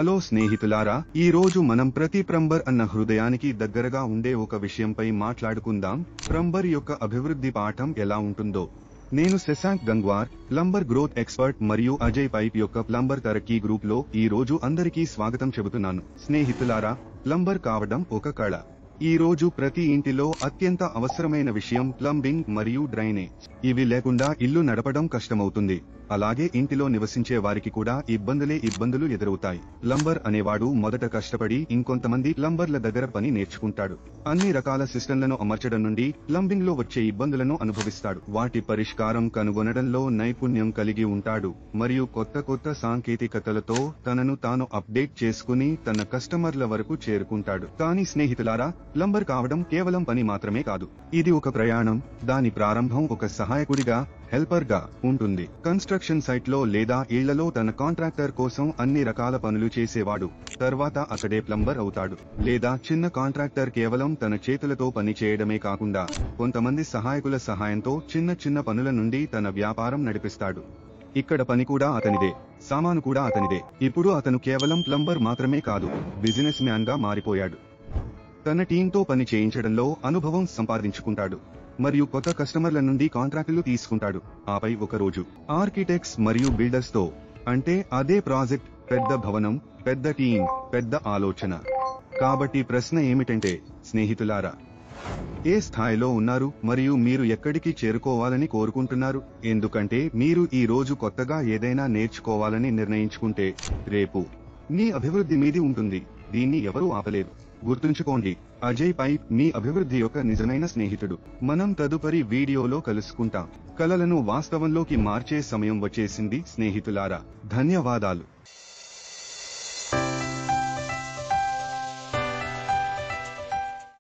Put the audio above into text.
Hello స్నేహితులారా, ఈ రోజు మనం ప్రతి ప్లంబర్ అన్న హృదయానికి దగ్గరగా ఉండే ఒక విషయంపై మాట్లాడుకుందాం. ప్లంబర్ యొక్క అభివృద్ధి పాఠం ఎలా ఉంటుందో. నేను Shashank Gangwar, plumber growth expert మరియు అజయ్ పైప్ యొక్క ప్లంబర్ తరక్కీ గ్రూప్ లో ఈ రోజు అందరికీ స్వాగతం చెబుతున్నాను. స్నేహితులారా, ప్లంబర్ కావడం ఒక కళ. ఈ రోజు ప్రతి ఇంటిలో అత్యంత అవసరమైన విషయం ప్లంబింగ్ మరియు డ్రైనేజ్. ఇవి లేకుండా ఇల్లు నడపడం కష్టమవుతుంది. అలాగే ఇంటిలో నివసించే వారికి కూడా ఇబ్బందులు ఎదురవుతాయి. ప్లంబర్ అనేవాడు మొదట కష్టపడి ఇంకొంతమంది ప్లంబర్ల దగ్గర పని నేర్చుకుంటాడు. అన్ని రకాల సిస్టంలను అమర్చడం నుండి ప్లంబింగ్ లో వచ్చే ఇబ్బందులను అనుభవిస్తాడు. వాటి పరిష్కారం కనుగొనడంలో నైపుణ్యం కలిగి ఉంటాడు మరియు కొత్త సాంకేతికతలతో తనను తాను అప్డేట్ చేసుకుని తన కస్టమర్ల వరకు చేరుకుంటాడు. కానీ స్నేహితులారా, ప్లంబర్ కావడం కేవలం పని మాత్రమే కాదు. ఇది ఒక ప్రయాణం. దాని ప్రారంభం ఒక సహాయకుడిగా, హెల్పర్ గా ఉంటుంది. కన్స్ట్రక్షన్ సైట్ లో లేదా ఇళ్లలో తన కాంట్రాక్టర్ కోసం అన్ని రకాల పనులు చేసేవాడు. తర్వాత అతడే ప్లంబర్ అవుతాడు. లేదా చిన్న కాంట్రాక్టర్ కేవలం తన చేతులతో పని చేయడమే కాకుండా కొంతమంది సహాయకుల సహాయంతో చిన్న పనుల నుండి తన వ్యాపారం నడిపిస్తాడు. ఇక్కడ పని కూడా అతనిదే, సామాను కూడా అతనిదే. ఇప్పుడు అతను కేవలం ప్లంబర్ మాత్రమే కాదు, బిజినెస్ మ్యాన్ గా మారిపోయాడు. తన టీంతో పని చేయించడంలో అనుభవం సంపాదించుకుంటాడు మరియు కొత్త కస్టమర్ల నుండి కాంట్రాక్టులు తీసుకుంటాడు. ఆపై ఒకరోజు ఆర్కిటెక్ట్స్ మరియు బిల్డర్స్ తో, అంటే అదే ప్రాజెక్ట్, పెద్ద భవనం, పెద్ద టీం, పెద్ద ఆలోచన. కాబట్టి ప్రశ్న ఏమిటంటే, స్నేహితులారా, ఏ స్థాయిలో ఉన్నారు మరియు మీరు ఎక్కడికి చేరుకోవాలని కోరుకుంటున్నారు? ఎందుకంటే మీరు ఈ రోజు కొత్తగా ఏదైనా నేర్చుకోవాలని నిర్ణయించుకుంటే రేపు మీ అభివృద్ధి మీది ఉంటుంది. దీన్ని ఎవరూ ఆపలేరు. గుర్తుంచుకోండి, అజయ్ పైప్ మీ అభివృద్ధి యొక్క నిజమైన స్నేహితుడు. మనం తదుపరి వీడియోలో కలుసుకుంటాం. కలలను వాస్తవంలోకి మార్చే సమయం వచ్చేసింది స్నేహితులారా. ధన్యవాదాలు.